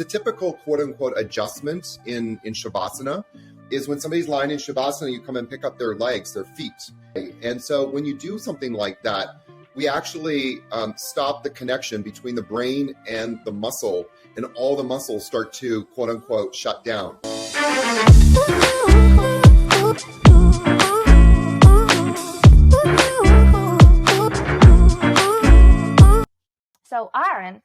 The typical quote unquote adjustment in Shavasana is when somebody's lying in Shavasana, you come and pick up their legs, their feet. And so when you do something like that, we actually stop the connection between the brain and the muscle, and all the muscles start to quote unquote shut down. So Aaron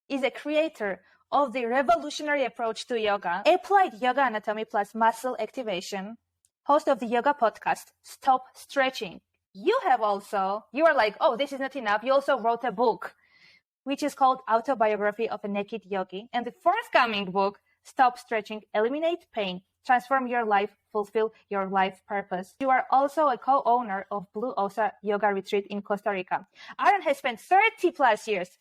is a creator of the revolutionary approach to yoga, applied yoga anatomy plus muscle activation, host of the yoga podcast, Stop Stretching. You are like, oh, this is not enough. You also wrote a book, which is called Autobiography of a Naked Yogi. And the forthcoming book, Stop Stretching, Eliminate Pain, Transform Your Life, Fulfill Your Life Purpose. You are also a co-owner of Blue Osa Yoga Retreat in Costa Rica. Aaron has spent 30 plus years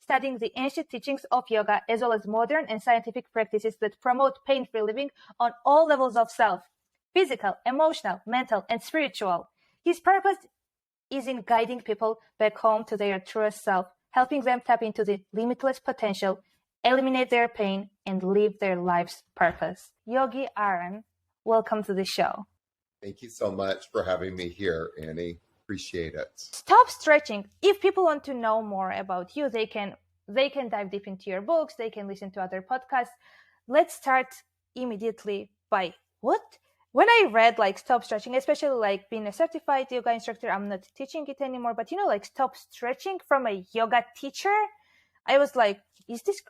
studying the ancient teachings of yoga, as well as modern and scientific practices that promote pain-free living on all levels of self, physical, emotional, mental, and spiritual. His purpose is in guiding people back home to their truest self, helping them tap into the limitless potential, eliminate their pain, and live their life's purpose. Yogi Aaron, welcome to the show. Thank you so much for having me here, Annie. Appreciate it. Stop Stretching. If people want to know more about you, they can dive deep into your books. They can listen to other podcasts. Let's start immediately by what? When I read like Stop Stretching, especially like being a certified yoga instructor, I'm not teaching it anymore, but like Stop Stretching from a yoga teacher, I was like, is this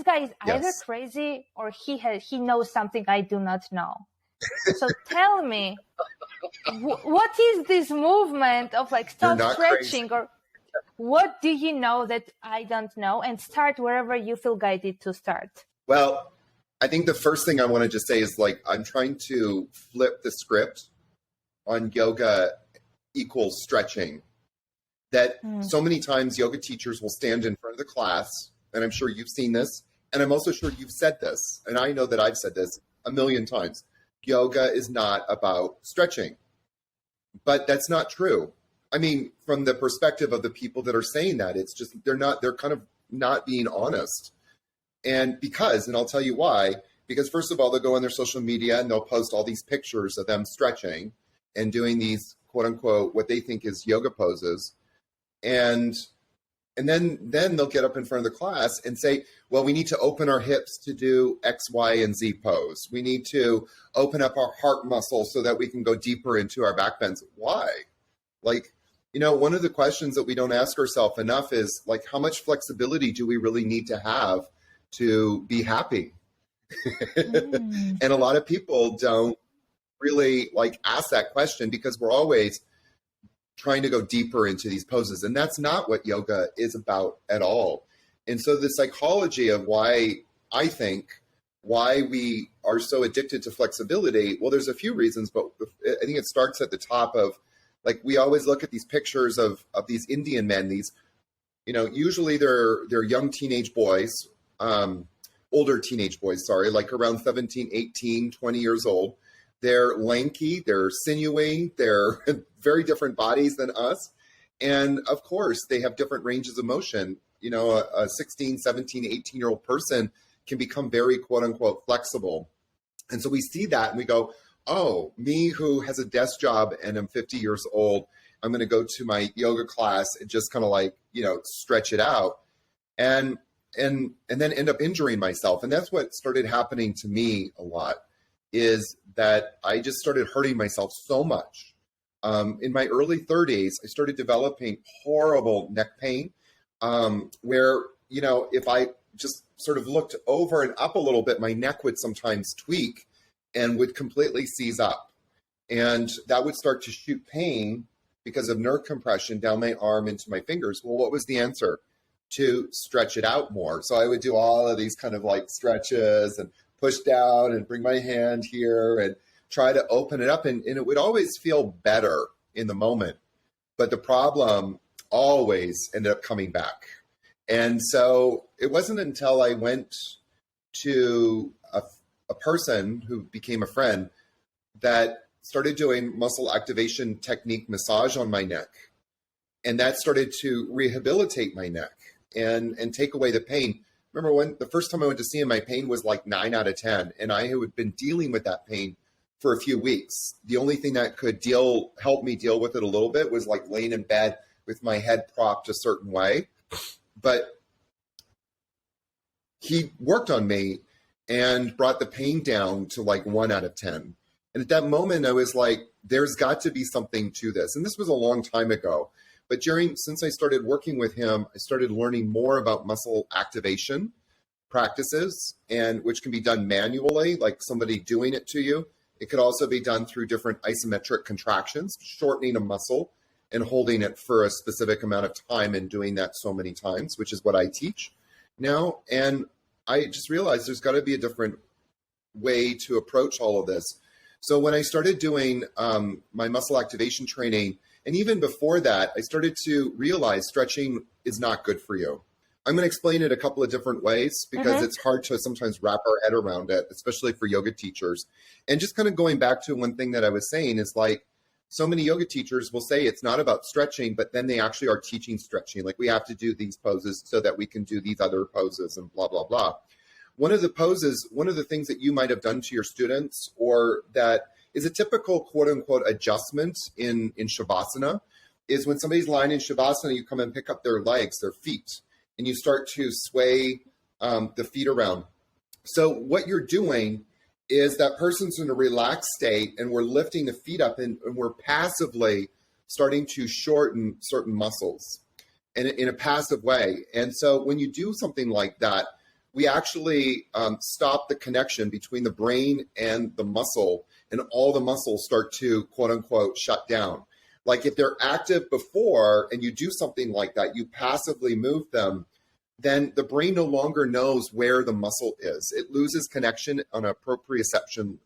guy is either crazy or he knows something I do not know. So tell me, what is this movement of like Stop Stretching, or what do you know that I don't know? And start wherever you feel guided to start. Well, I think the first thing I want to just say is like, I'm trying to flip the script on yoga equals stretching. That so many times yoga teachers will stand in front of the class, and I'm sure you've seen this, and I'm also sure you've said this, and I know that I've said this a million times. Yoga is not about stretching, but that's not true. I mean, from the perspective of the people that are saying that, it's just, they're kind of not being honest. And I'll tell you why, because first of all, they'll go on their social media and they'll post all these pictures of them stretching and doing these quote unquote, what they think is yoga poses. And then they'll get up in front of the class and say, well, we need to open our hips to do X, Y, and Z pose. We need to open up our heart muscle so that we can go deeper into our back bends. Why? Like, one of the questions that we don't ask ourselves enough is like, how much flexibility do we really need to have to be happy? And a lot of people don't really like ask that question because we're always trying to go deeper into these poses. And that's not what yoga is about at all. And so the psychology of why we are so addicted to flexibility, well, there's a few reasons, but I think it starts at the top of like, we always look at these pictures of these Indian men, these, usually they're young teenage boys, older teenage boys, like around 17, 18, 20 years old. They're lanky, they're sinewy, they're very different bodies than us. And of course, they have different ranges of motion. A 16, 17, 18-year-old person can become very quote unquote flexible. And so we see that and we go, oh, me who has a desk job and I'm 50 years old, I'm going to go to my yoga class and just kind of like, stretch it out and then end up injuring myself. And that's what started happening to me a lot, is that I just started hurting myself so much. In my early 30s, I started developing horrible neck pain, where, if I just sort of looked over and up a little bit, my neck would sometimes tweak and would completely seize up. And that would start to shoot pain because of nerve compression down my arm into my fingers. Well, what was the answer? To stretch it out more. So I would do all of these kind of like stretches and push down and bring my hand here and try to open it up. And it would always feel better in the moment. But the problem always ended up coming back. And so it wasn't until I went to a person who became a friend that started doing muscle activation technique massage on my neck. And that started to rehabilitate my neck and take away the pain. remember when the first time I went to see him, my pain was like 9 out of 10. And I had been dealing with that pain for a few weeks. The only thing that could help me deal with it a little bit was like laying in bed with my head propped a certain way. But he worked on me and brought the pain down to like 1 out of 10. And at that moment, I was like, there's got to be something to this. And this was a long time ago. But since I started working with him, I started learning more about muscle activation practices, and which can be done manually, like somebody doing it to you. It could also be done through different isometric contractions, shortening a muscle and holding it for a specific amount of time and doing that so many times, which is what I teach now. And I just realized there's got to be a different way to approach all of this. So when I started doing my muscle activation training, and even before that, I started to realize stretching is not good for you. I'm going to explain it a couple of different ways because it's hard to sometimes wrap our head around it, especially for yoga teachers. And just kind of going back to one thing that I was saying is like, so many yoga teachers will say it's not about stretching, but then they actually are teaching stretching. Like we have to do these poses so that we can do these other poses and blah, blah, blah. One of the things that you might have done to your students, or that is a typical quote unquote adjustment in Shavasana, is when somebody's lying in Shavasana, you come and pick up their legs, their feet, and you start to sway the feet around. So what you're doing is that person's in a relaxed state and we're lifting the feet up and we're passively starting to shorten certain muscles in a passive way. And so when you do something like that, we actually stop the connection between the brain and the muscle, and all the muscles start to quote unquote shut down. Like if they're active before and you do something like that, you passively move them, then the brain no longer knows where the muscle is. It loses connection on a proprioception.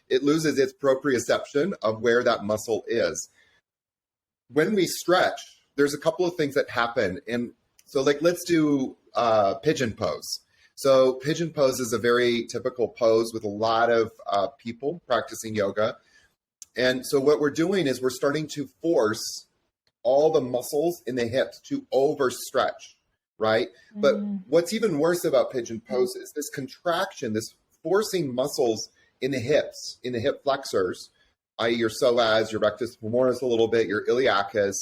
It loses its proprioception of where that muscle is. When we stretch, there's a couple of things that happen. And so like, let's do pigeon pose. So pigeon pose is a very typical pose with a lot of people practicing yoga. And so what we're doing is we're starting to force all the muscles in the hips to overstretch, right? But what's even worse about pigeon pose is this contraction, this forcing muscles in the hips, in the hip flexors, i.e. your psoas, your rectus femoris a little bit, your iliacus.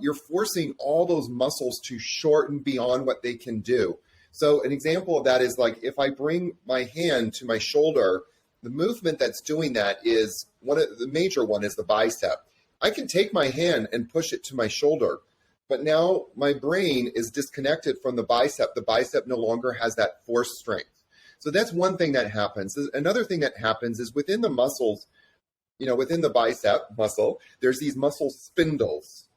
You're forcing all those muscles to shorten beyond what they can do. So an example of that is like if I bring my hand to my shoulder, the movement that's doing that is the major one is the bicep. I can take my hand and push it to my shoulder, but now my brain is disconnected from the bicep. The bicep no longer has that force strength. So that's one thing that happens. Another thing that happens is within the muscles, within the bicep muscle, there's these muscle spindles.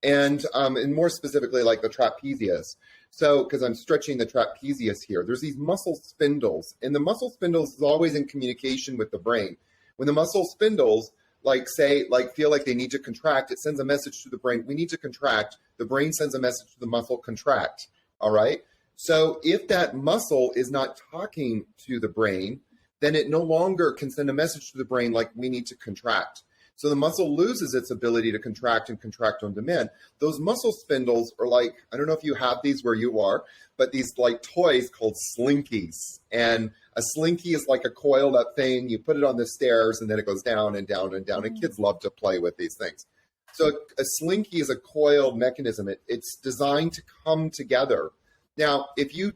And more specifically, like the trapezius. So, because I'm stretching the trapezius here, there's these muscle spindles, and the muscle spindles is always in communication with the brain. When the muscle spindles, feel like they need to contract, it sends a message to the brain. We need to contract. The brain sends a message to the muscle, contract. All right. So if that muscle is not talking to the brain, then it no longer can send a message to the brain like we need to contract. So the muscle loses its ability to contract and contract on demand. Those muscle spindles are like, I don't know if you have these where you are, but these like toys called slinkies. And a slinky is like a coiled up thing. You put it on the stairs and then it goes down and down and down. And kids love to play with these things. So a slinky is a coiled mechanism. It's designed to come together. Now, if you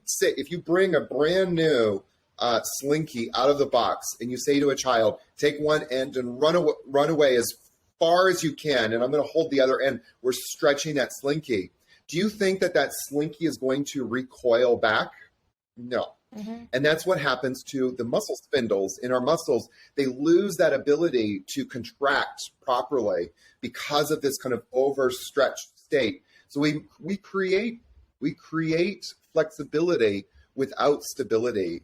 bring a brand new slinky out of the box and you say to a child, take one end and run away as far as you can, and I'm going to hold the other end, we're stretching that slinky. Do you think that slinky is going to recoil back? No. And that's what happens to the muscle spindles in our muscles. They lose that ability to contract properly because of this kind of overstretched state. So we create flexibility without stability.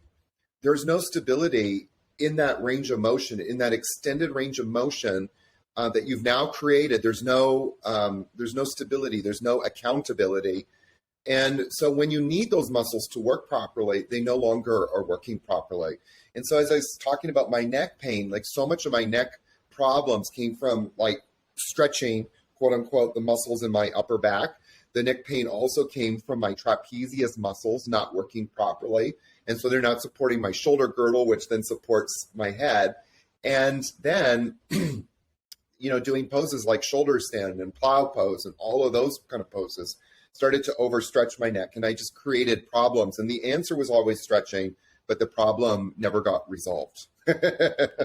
There's no stability in that range of motion, in that extended range of motion that you've now created. There's no stability. There's no accountability. And so when you need those muscles to work properly, they no longer are working properly. And so as I was talking about my neck pain, like so much of my neck problems came from like stretching, quote unquote, the muscles in my upper back. The neck pain also came from my trapezius muscles not working properly. And so they're not supporting my shoulder girdle, which then supports my head. And then, doing poses like shoulder stand and plow pose and all of those kind of poses started to overstretch my neck. And I just created problems. And the answer was always stretching, but the problem never got resolved.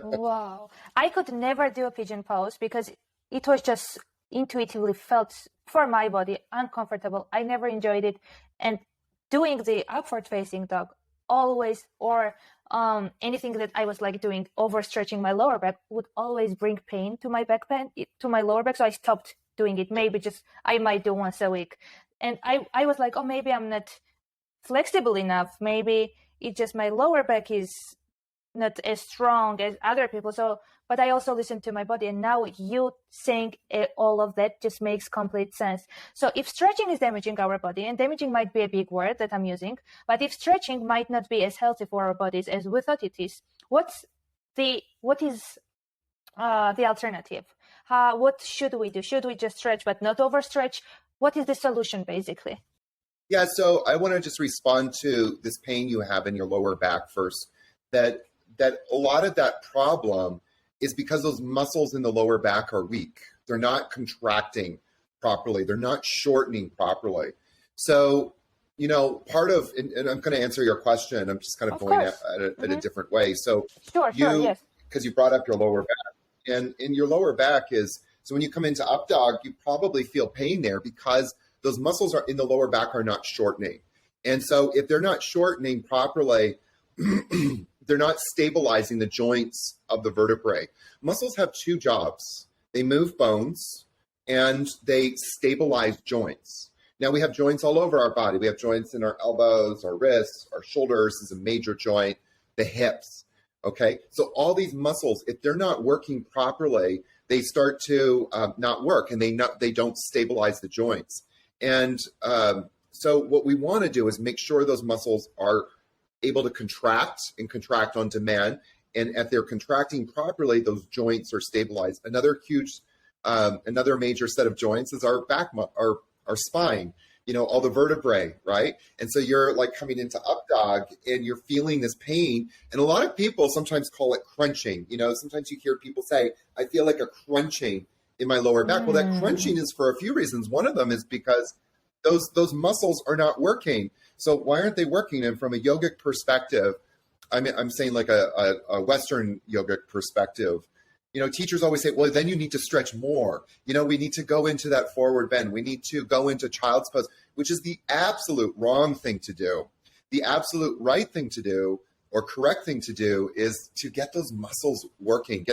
Wow. I could never do a pigeon pose because it was just intuitively felt for my body uncomfortable. I never enjoyed it. And doing the upward facing dog always, or anything that I was like doing, overstretching my lower back, would always bring pain to my back pain, to my lower back. So I stopped doing it. Maybe just I might do once a week. And I was like, oh, maybe I'm not flexible enough. Maybe it's just my lower back is not as strong as other people. So, but I also listened to my body, and now you saying all of that just makes complete sense. So if stretching is damaging our body, and damaging might be a big word that I'm using, but if stretching might not be as healthy for our bodies as we thought it is, what is the alternative? What should we do? Should we just stretch but not overstretch? What is the solution basically? Yeah, so I want to just respond to this pain you have in your lower back first. That a lot of that problem is because those muscles in the lower back are weak. They're not contracting properly. They're not shortening properly. So, part of, and I'm going to answer your question. I'm just kind of going at a different way. So sure, yes. Because you brought up your lower back, and in your lower back is, so when you come into up dog, you probably feel pain there because those muscles are in the lower back are not shortening. And so if they're not shortening properly, they're not stabilizing the joints of the vertebrae. Muscles have two jobs. They move bones and they stabilize joints. Now we have joints all over our body. We have joints in our elbows, our wrists, our shoulders is a major joint, the hips. Okay. So all these muscles, if they're not working properly, they start to not work, and they don't stabilize the joints. And so what we want to do is make sure those muscles are able to contract and contract on demand. And if they're contracting properly, those joints are stabilized. Another major set of joints is our back, our spine, all the vertebrae, right? And so you're like coming into up dog and you're feeling this pain. And a lot of people sometimes call it crunching. Sometimes you hear people say, I feel like a crunching in my lower back. Well, that crunching is for a few reasons. One of them is because those muscles are not working. So why aren't they working? And from a yogic perspective, I'm saying like a Western yogic perspective, teachers always say, well, then you need to stretch more. We need to go into that forward bend. We need to go into child's pose, which is the absolute wrong thing to do. The absolute right thing to do, or correct thing to do, is to get those muscles working,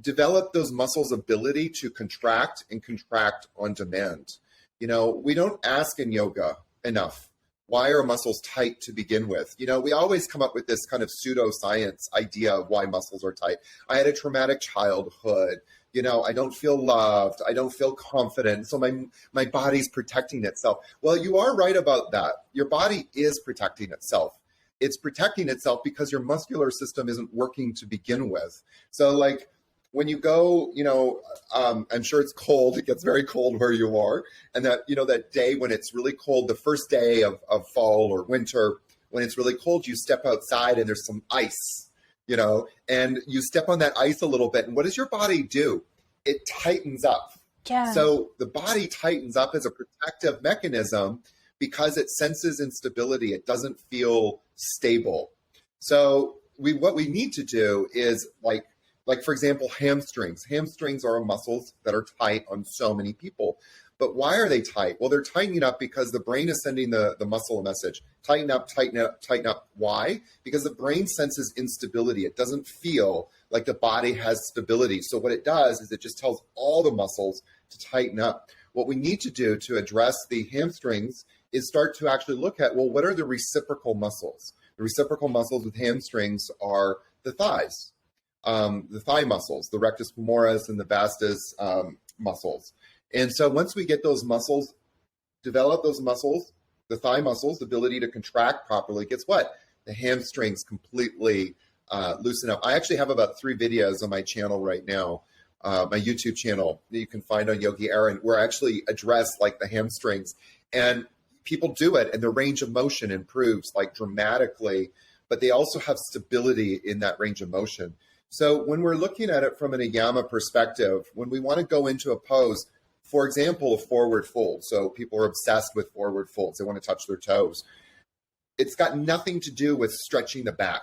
develop those muscles' ability to contract and contract on demand. We don't ask in yoga enough, why are muscles tight to begin with? We always come up with this kind of pseudoscience idea of why muscles are tight. I had a traumatic childhood. I don't feel loved. I don't feel confident. So my body's protecting itself. Well, you are right about that. Your body is protecting itself. It's protecting itself because your muscular system isn't working to begin with. So like, when you go, I'm sure it's cold. It gets very cold where you are. And that, that day when it's really cold, the first day of fall or winter, when it's really cold, you step outside and there's some ice, and you step on that ice a little bit. And what does your body do? It tightens up. Yeah. So the body tightens up as a protective mechanism because it senses instability. It doesn't feel stable. So what we need to do is like, for example, hamstrings. Hamstrings are muscles that are tight on so many people. But why are they tight? Well, they're tightening up because the brain is sending the muscle a message. Tighten up, tighten up, tighten up. Why? Because the brain senses instability. It doesn't feel like the body has stability. So what it does is it just tells all the muscles to tighten up. What we need to do to address the hamstrings is start to actually look at, well, what are the reciprocal muscles? The reciprocal muscles with hamstrings are the thighs. The thigh muscles, the rectus femoris and the vastus muscles. And so once we get those muscles, develop those muscles, the thigh muscles, the ability to contract properly, guess what? The hamstrings completely loosen up. I actually have about 3 videos on my channel right now my YouTube channel that you can find on Yogi Aaron, where I actually address like the hamstrings, and people do it and the range of motion improves like dramatically, but they also have stability in that range of motion. So when we're looking at it from an AYAMA perspective, when we want to go into a pose, for example, a forward fold. So people are obsessed with forward folds. They want to touch their toes. It's got nothing to do with stretching the back.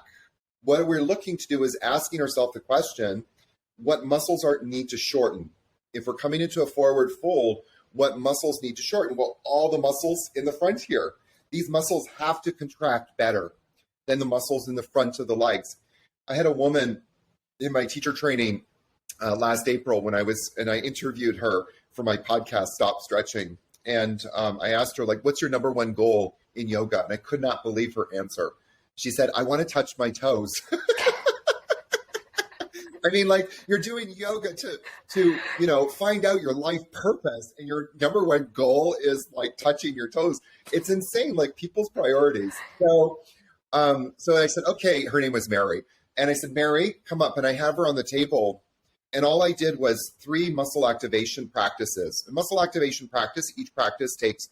What we're looking to do is asking ourselves the question, what muscles need to shorten? If we're coming into a forward fold, what muscles need to shorten? Well, all the muscles in the front here. These muscles have to contract better than the muscles in the front of the legs. I had a woman in my teacher training last April when I interviewed her for my podcast, Stop Stretching. And I asked her, like, what's your number one goal in yoga? And I could not believe her answer. She said, I want to touch my toes. I mean, like, you're doing yoga to find out your life purpose, and your number one goal is like touching your toes. It's insane, like people's priorities. So I said, okay, her name was Mary. And I said, Mary, come up. And I have her on the table. And all I did was 3 muscle activation practices. A muscle activation practice, each practice takes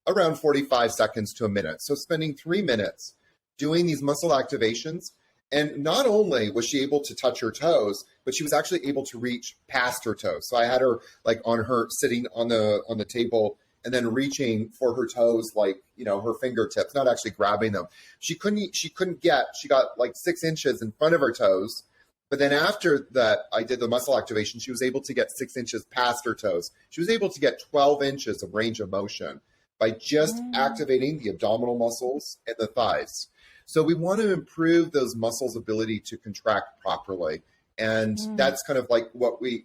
around 45 seconds to a minute. So spending 3 minutes doing these muscle activations. And not only was she able to touch her toes, but she was actually able to reach past her toes. So I had her like sitting on the table and then reaching for her toes, like, her fingertips, not actually grabbing them. She got like 6 inches in front of her toes. But then after that, I did the muscle activation. She was able to get 6 inches past her toes. She was able to get 12 inches of range of motion by just activating the abdominal muscles and the thighs. So we want to improve those muscles' ability to contract properly. And that's kind of like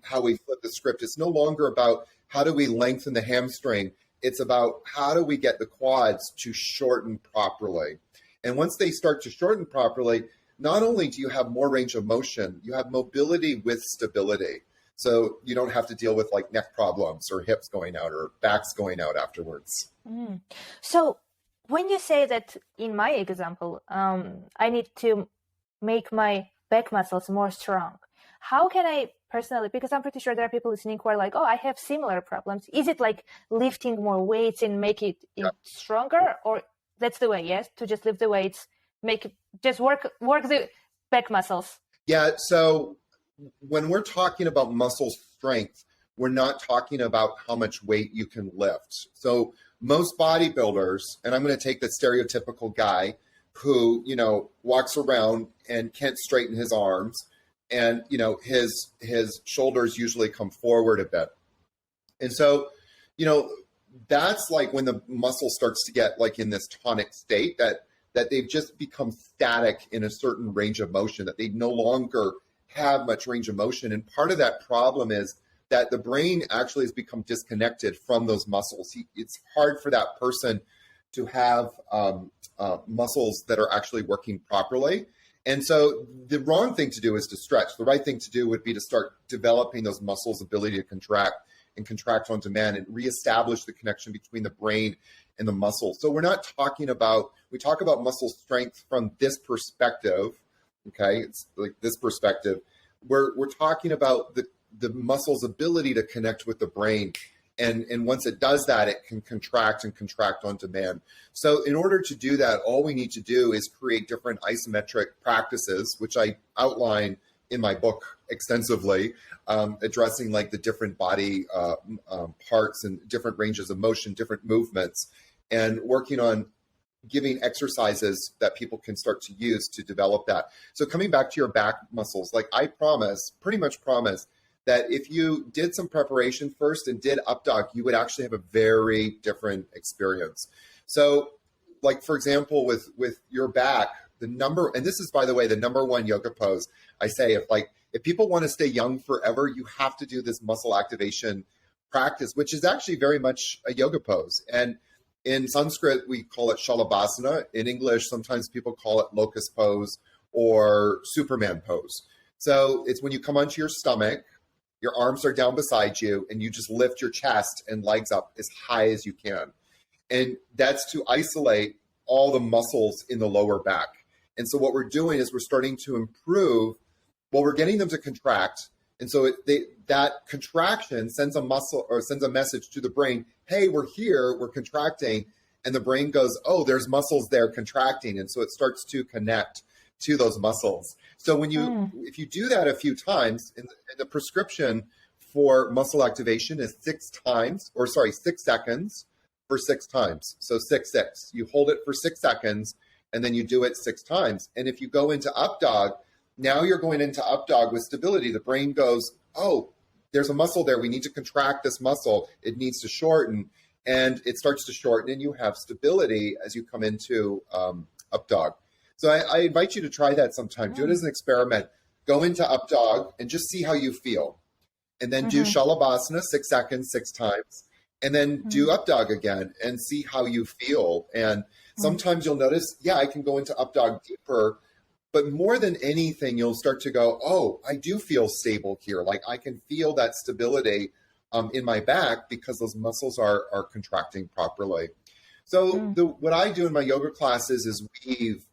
how we flip the script. It's no longer about how do we lengthen the hamstring. It's about how do we get the quads to shorten properly. And once they start to shorten properly, not only do you have more range of motion, you have mobility with stability. So you don't have to deal with like neck problems or hips going out or backs going out afterwards. So when you say that, in my example, I need to make my back muscles more strong, how can I personally, because I'm pretty sure there are people listening who are like, oh, I have similar problems. Is it like lifting more weights and make it stronger? Or that's the way, yes? To just lift the weights, just work the back muscles. Yeah. So when we're talking about muscle strength, we're not talking about how much weight you can lift. So most bodybuilders, and I'm going to take the stereotypical guy who, walks around and can't straighten his arms, and, his shoulders usually come forward a bit. And so, that's like when the muscle starts to get like in this tonic state that they've just become static in a certain range of motion, that they no longer have much range of motion. And part of that problem is that the brain actually has become disconnected from those muscles. It's hard for that person to have muscles that are actually working properly. And so the wrong thing to do is to stretch. The right thing to do would be to start developing those muscles' ability to contract and contract on demand and reestablish the connection between the brain and the muscle. So we're not talking about, we talk about muscle strength from this perspective, okay? It's like this perspective. We're talking about the muscle's ability to connect with the brain. And once it does that, it can contract and contract on demand. So in order to do that, all we need to do is create different isometric practices, which I outline in my book extensively, addressing like the different body parts and different ranges of motion, different movements, and working on giving exercises that people can start to use to develop that. So coming back to your back muscles, like I pretty much promise, that if you did some preparation first and did up dog, you would actually have a very different experience. So like, for example, with your back, and this is, by the way, the number one yoga pose, I say, if people want to stay young forever, you have to do this muscle activation practice, which is actually very much a yoga pose. And in Sanskrit, we call it Shalabhasana. In English, sometimes people call it locust pose or Superman pose. So it's when you come onto your stomach, your arms are down beside you, and you just lift your chest and legs up as high as you can. And that's to isolate all the muscles in the lower back. And so what we're doing is we're starting to improve, we're getting them to contract, And so that contraction sends a muscle or sends a message to the brain, hey, we're here, we're contracting. And the brain goes, oh, there's muscles there contracting. And so it starts to connect to those muscles. So when if you do that a few times, in the prescription for muscle activation is 6 seconds for 6 times. So 6, 6. You hold it for 6 seconds and then you do it 6 times. And if you go into up dog, now you're going into up dog with stability. The brain goes, oh, there's a muscle there. We need to contract this muscle. It needs to shorten. And it starts to shorten and you have stability as you come into up dog. So I invite you to try that sometime. Do it as an experiment. Go into up dog and just see how you feel. And then do Shalabhasana 6 seconds, 6 times. And then do up dog again and see how you feel. And sometimes you'll notice, yeah, I can go into up dog deeper. But more than anything, you'll start to go, oh, I do feel stable here. Like I can feel that stability in my back because those muscles are contracting properly. So what I do in my yoga classes is weave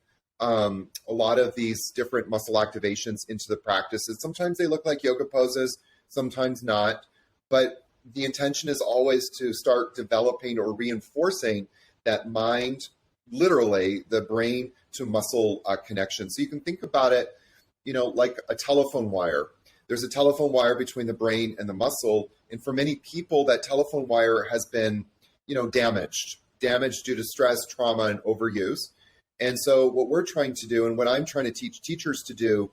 a lot of these different muscle activations into the practices. Sometimes they look like yoga poses, sometimes not. But the intention is always to start developing or reinforcing that mind, literally the brain to muscle connection. So you can think about it, like a telephone wire. There's a telephone wire between the brain and the muscle. And for many people, that telephone wire has been, damaged due to stress, trauma, and overuse. And so what we're trying to do, and what I'm trying to teach teachers to do,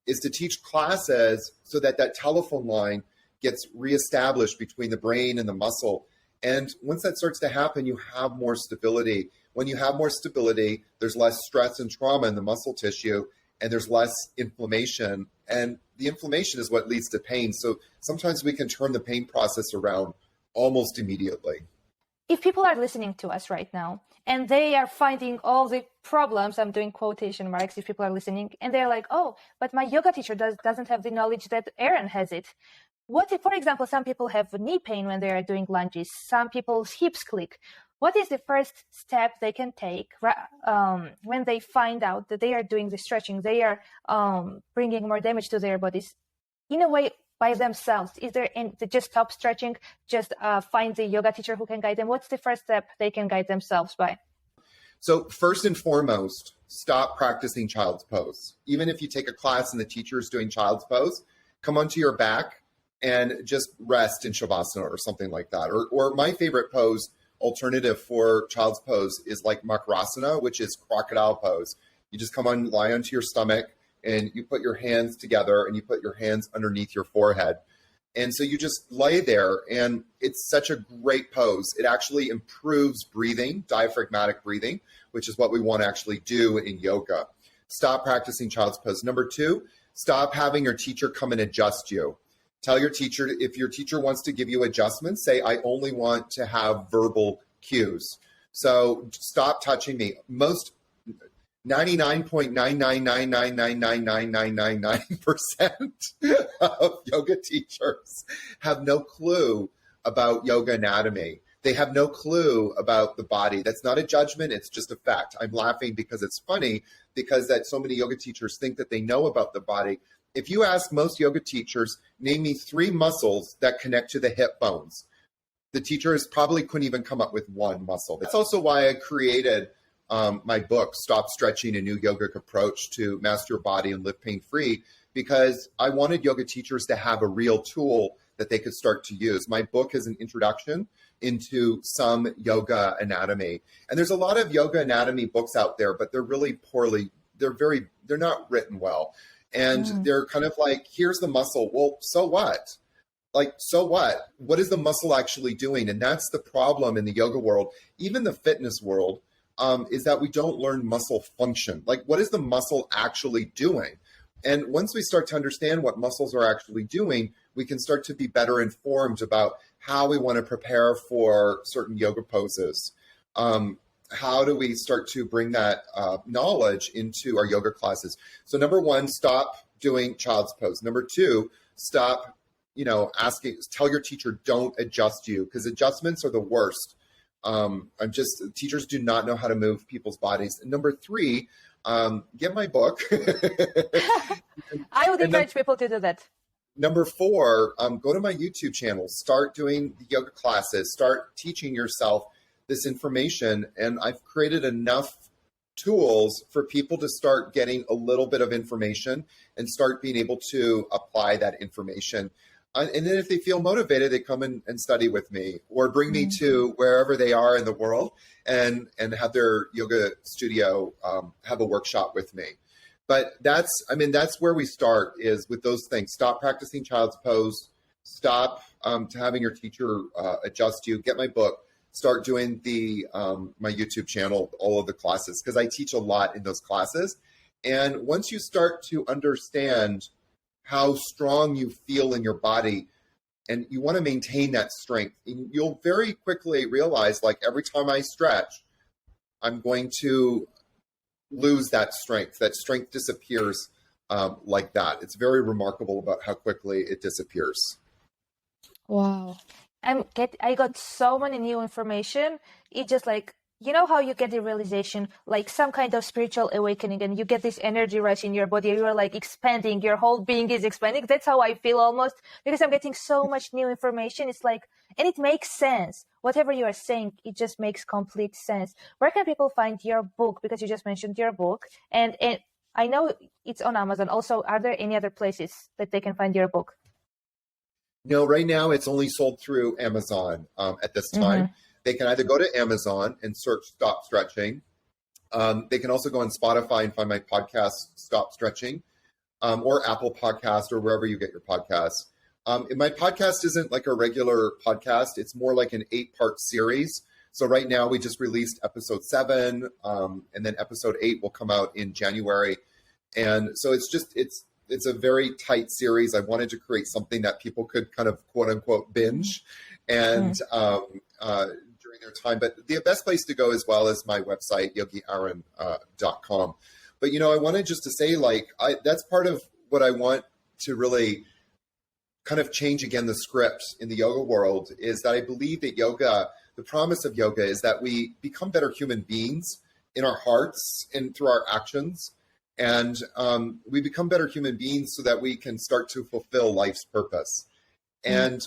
is to teach classes so that that telephone line gets reestablished between the brain and the muscle. And once that starts to happen, you have more stability. When you have more stability, there's less stress and trauma in the muscle tissue, and there's less inflammation. And the inflammation is what leads to pain. So sometimes we can turn the pain process around almost immediately. If people are listening to us right now and they are finding all the problems, I'm doing quotation marks if people are listening, and they're like, oh, but my yoga teacher doesn't have the knowledge that Aaron has it. What if, for example, some people have knee pain when they are doing lunges, some people's hips click. What is the first step they can take when they find out that they are doing the stretching, they are bringing more damage to their bodies in a way by themselves? Is there any, just stop stretching, just find the yoga teacher who can guide them? What's the first step they can guide themselves by? So first and foremost, stop practicing child's pose. Even if you take a class and the teacher is doing child's pose, come onto your back and just rest in Shavasana or something like that. Or my favorite pose alternative for child's pose is like Makarasana, which is crocodile pose. You just lie onto your stomach and you put your hands together and you put your hands underneath your forehead. And so you just lay there, and it's such a great pose. It actually improves breathing, diaphragmatic breathing, which is what we want to actually do in yoga. Stop practicing child's pose. Number 2, stop having your teacher come and adjust you. Tell your teacher, if your teacher wants to give you adjustments, say, I only want to have verbal cues. So stop touching me. Most 99.999999999% of yoga teachers have no clue about yoga anatomy. They have no clue about the body. That's not a judgment. It's just a fact. I'm laughing because it's funny, because that so many yoga teachers think that they know about the body. If you ask most yoga teachers, name me 3 muscles that connect to the hip bones, the teachers probably couldn't even come up with 1 muscle. That's also why I created my book, Stop Stretching, A New Yogic Approach to Master Your Body and Live Pain-Free, because I wanted yoga teachers to have a real tool that they could start to use. My book is an introduction into some yoga anatomy. And there's a lot of yoga anatomy books out there, but they're really they're not written well. And they're kind of like, here's the muscle. Well, so what? So what? What is the muscle actually doing? And that's the problem in the yoga world, even the fitness world, is that we don't learn muscle function. Like, what is the muscle actually doing? And once we start to understand what muscles are actually doing, we can start to be better informed about how we want to prepare for certain yoga poses. How do we start to bring that knowledge into our yoga classes? So number 1, stop doing child's pose. Number 2, stop, tell your teacher, don't adjust you, because adjustments are the worst. Teachers do not know how to move people's bodies. And number 3, get my book. I would encourage people to do that. number four, go to my YouTube channel, start doing the yoga classes, start teaching yourself this information. And I've created enough tools for people to start getting a little bit of information and start being able to apply that information. And then if they feel motivated, they come and study with me or bring me to wherever they are in the world and have their yoga studio have a workshop with me. But that's where we start, is with those things. Stop practicing child's pose. Stop to having your teacher adjust you. Get my book. Start doing my YouTube channel, all of the classes, because I teach a lot in those classes. And once you start to understand how strong you feel in your body, and you want to maintain that strength, you'll very quickly realize, like, every time I stretch, I'm going to lose that strength. That strength disappears like that. It's very remarkable about how quickly it disappears. Wow. I got so many new information. It just like, you know how you get the realization, like some kind of spiritual awakening, and you get this energy rush in your body. You're like expanding, your whole being is expanding. That's how I feel almost, because I'm getting so much new information. It's like, and it makes sense. Whatever you are saying, it just makes complete sense. Where can people find your book? Because you just mentioned your book, and I know it's on Amazon. Also, are there any other places that they can find your book? No, right now it's only sold through Amazon at this time. They can either go to Amazon and search Stop Stretching. They can also go on Spotify and find my podcast, Stop Stretching, or Apple Podcast, or wherever you get your podcasts. My podcast isn't like a regular podcast. It's more like an 8-part series. So right now we just released episode 7, and then episode 8 will come out in January. And so it's a very tight series. I wanted to create something that people could kind of quote unquote binge and during their time. But the best place to go as well is my website, yogiaaron.com. But, I wanted just to say, like, that's part of what I want to really kind of change again the script in the yoga world, is that I believe that yoga, the promise of yoga is that we become better human beings in our hearts and through our actions. And we become better human beings so that we can start to fulfill life's purpose. And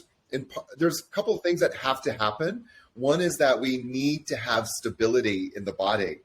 there's a couple of things that have to happen. One is that we need to have stability in the body.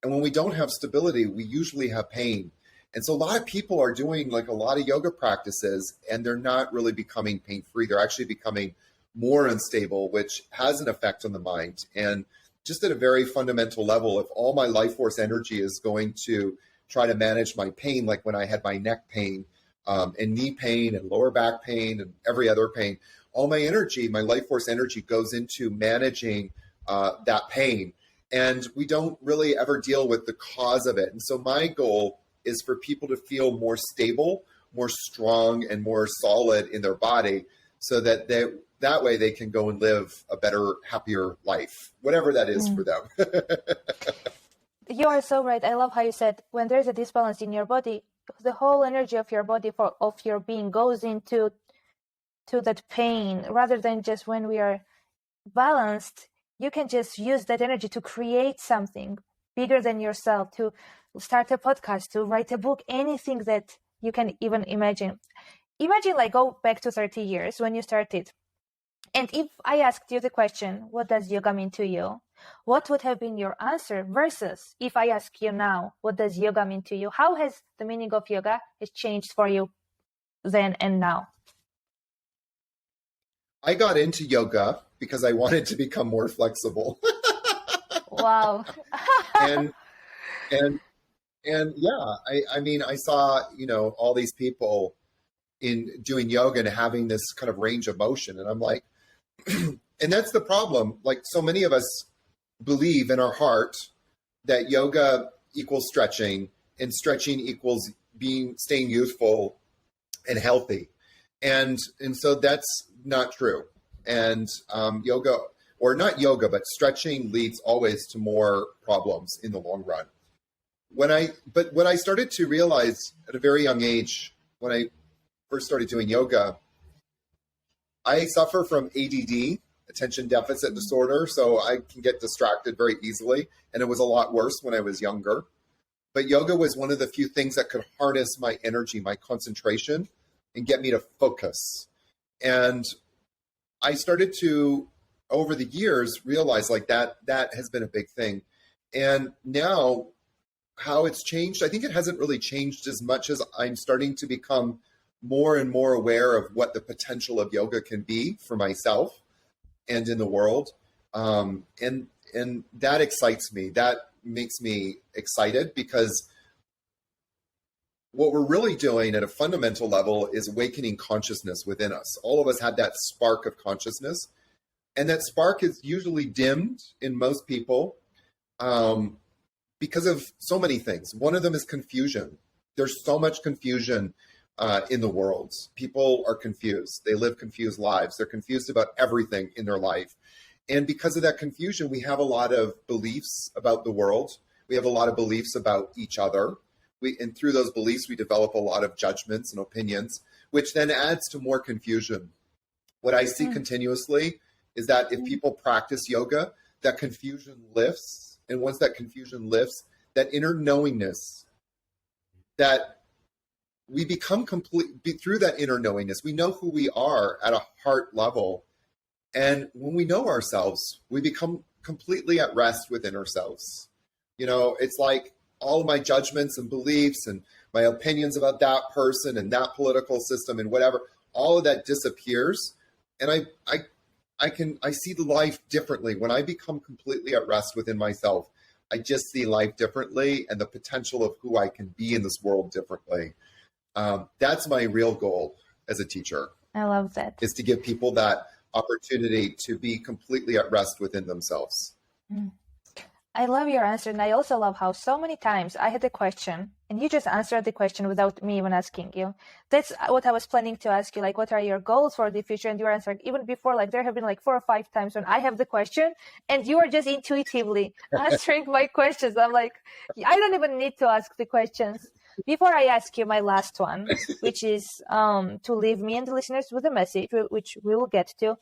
And when we don't have stability, we usually have pain. And so a lot of people are doing like a lot of yoga practices, and they're not really becoming pain-free. They're actually becoming more unstable, which has an effect on the mind. And just at a very fundamental level, if all my life force energy is going to try to manage my pain, like when I had my neck pain and knee pain and lower back pain and every other pain, all my energy, my life force energy, goes into managing that pain. And we don't really ever deal with the cause of it. And so my goal is for people to feel more stable, more strong, and more solid in their body, so that that way they can go and live a better, happier life, whatever that is for them. You are so right. I love how you said, when there's a disbalance in your body, the whole energy of your body, of your being, goes into that pain, rather than just when we are balanced. You can just use that energy to create something bigger than yourself, to start a podcast, to write a book, anything that you can even imagine. Imagine, like, go back to 30 years when you started. And if I asked you the question, what does yoga mean to you? What would have been your answer, versus if I ask you now, what does yoga mean to you? How has the meaning of yoga has changed for you then and now? I got into yoga because I wanted to become more flexible. Wow. and yeah, I mean, I saw, all these people in doing yoga and having this kind of range of motion. And I'm like, and that's the problem. Like, so many of us believe in our heart that yoga equals stretching, and stretching equals staying youthful and healthy. And so that's not true. And yoga, or not yoga, but stretching leads always to more problems in the long run. But what I started to realize at a very young age, when I first started doing yoga, I suffer from ADD, attention deficit disorder, so I can get distracted very easily. And it was a lot worse when I was younger. But yoga was one of the few things that could harness my energy, my concentration, and get me to focus. And I started to, over the years, realize like that has been a big thing. And now how it's changed, I think it hasn't really changed as much as I'm starting to become more and more aware of what the potential of yoga can be for myself and in the world. And that excites me. That makes me excited, because what we're really doing at a fundamental level is awakening consciousness within us. All of us have that spark of consciousness, and that spark is usually dimmed in most people because of so many things. One of them is confusion. There's so much confusion in the world. People are confused. They live confused lives. They're confused about everything in their life. And because of that confusion, we have a lot of beliefs about the world. We have a lot of beliefs about each other. And through those beliefs, we develop a lot of judgments and opinions, which then adds to more confusion. What I see continuously is that if people practice yoga, that confusion lifts. And once that confusion lifts, that inner knowingness, that we become complete through that inner knowingness, we know who we are at a heart level. And when we know ourselves, we become completely at rest within ourselves. You know, it's like all of my judgments and beliefs and my opinions about that person and that political system and whatever, all of that disappears. And I see the life differently. When I become completely at rest within myself, I just see life differently and the potential of who I can be in this world differently. That's my real goal as a teacher. I love that. Is to give people that opportunity to be completely at rest within themselves. I love your answer. And I also love how so many times I had a question and you just answered the question without me even asking you. That's what I was planning to ask you. Like, what are your goals for the future? And you were answering even before, like there have been like 4 or 5 times when I have the question and you are just intuitively answering my questions. I'm like, I don't even need to ask the questions. Before I ask you my last one, which is to leave me and the listeners with a message, which we will get to,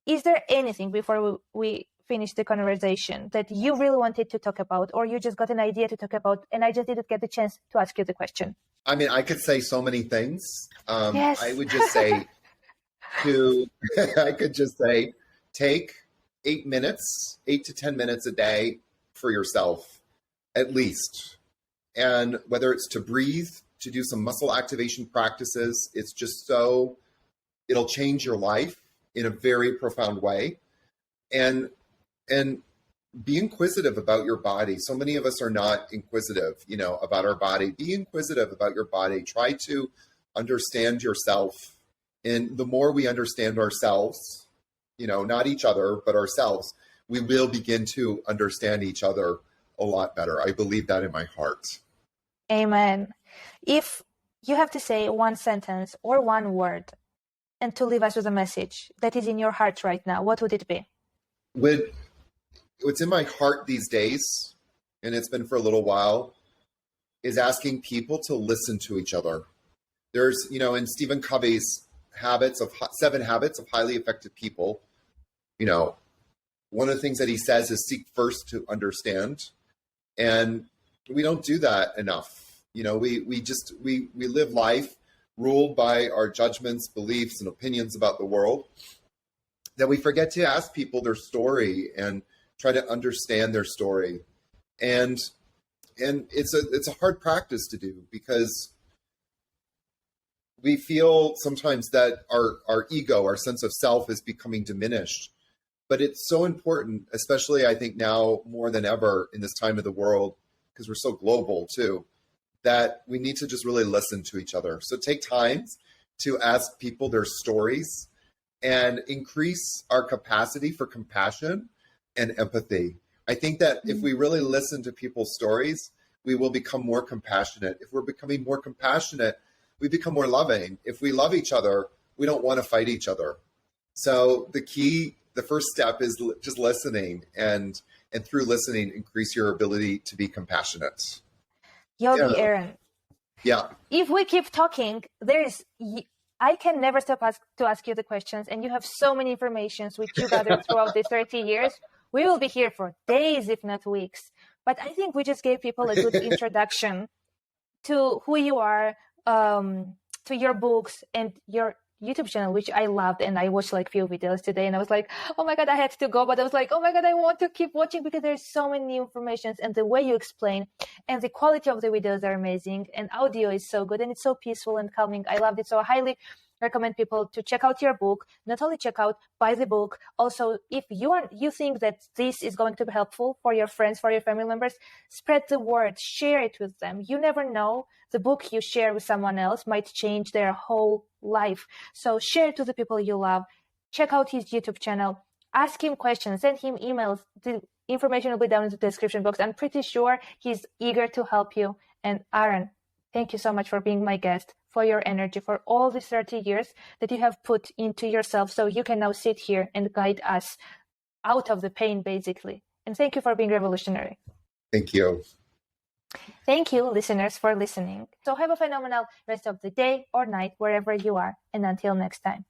is there anything before we finish the conversation that you really wanted to talk about, or you just got an idea to talk about and I just didn't get the chance to ask you the question? I mean, I could say so many things. Yes. I would just say take 8 to 10 minutes a day for yourself, at least. And whether it's to breathe, to do some muscle activation practices, it'll change your life in a very profound way. And be inquisitive about your body. So many of us are not inquisitive, about our body. Be inquisitive about your body. Try to understand yourself. And the more we understand ourselves, not each other, but ourselves, we will begin to understand each other a lot better. I believe that in my heart. Amen. If you have to say one sentence or one word and to leave us with a message that is in your heart right now, what would it be? What's in my heart these days, and it's been for a little while, is asking people to listen to each other. There's, in Stephen Covey's 7 Habits of Highly Effective People, one of the things that he says is seek first to understand. And we don't do that enough. We live life ruled by our judgments, beliefs, and opinions about the world, that we forget to ask people their story and try to understand their story. And it's a hard practice to do, because we feel sometimes that our ego, our sense of self, is becoming diminished. But it's so important, especially I think now more than ever in this time of the world, because we're so global too, that we need to just really listen to each other. So take time to ask people their stories and increase our capacity for compassion and empathy. I think that if we really listen to people's stories, we will become more compassionate. If we're becoming more compassionate, we become more loving. If we love each other, we don't want to fight each other. So the first step is just listening, and through listening, increase your ability to be compassionate. Yogi Aaron. Yeah. If we keep talking, I can never stop to ask you the questions, and you have so many informations which you gathered throughout these 30 years. We will be here for days, if not weeks. But I think we just gave people a good introduction to who you are, to your books and your YouTube channel, which I loved, and I watched like few videos today, and I was like, oh my God, I had to go, but I was like, oh my God, I want to keep watching because there's so many new informations, and the way you explain and the quality of the videos are amazing, and audio is so good, and it's so peaceful and calming. I loved it. So I highly recommend people to check out your book. Not only check out, buy the book. Also, if you think that this is going to be helpful for your friends, for your family members, spread the word, share it with them. You never know, the book you share with someone else might change their whole life. So share it to the people you love. Check out his YouTube channel. Ask him questions, send him emails. The information will be down in the description box. I'm pretty sure he's eager to help you. And Aaron, thank you so much for being my guest, for your energy, for all these 30 years that you have put into yourself, so you can now sit here and guide us out of the pain, basically. And thank you for being revolutionary. Thank you. Thank you, listeners, for listening. So have a phenomenal rest of the day or night, wherever you are. And until next time.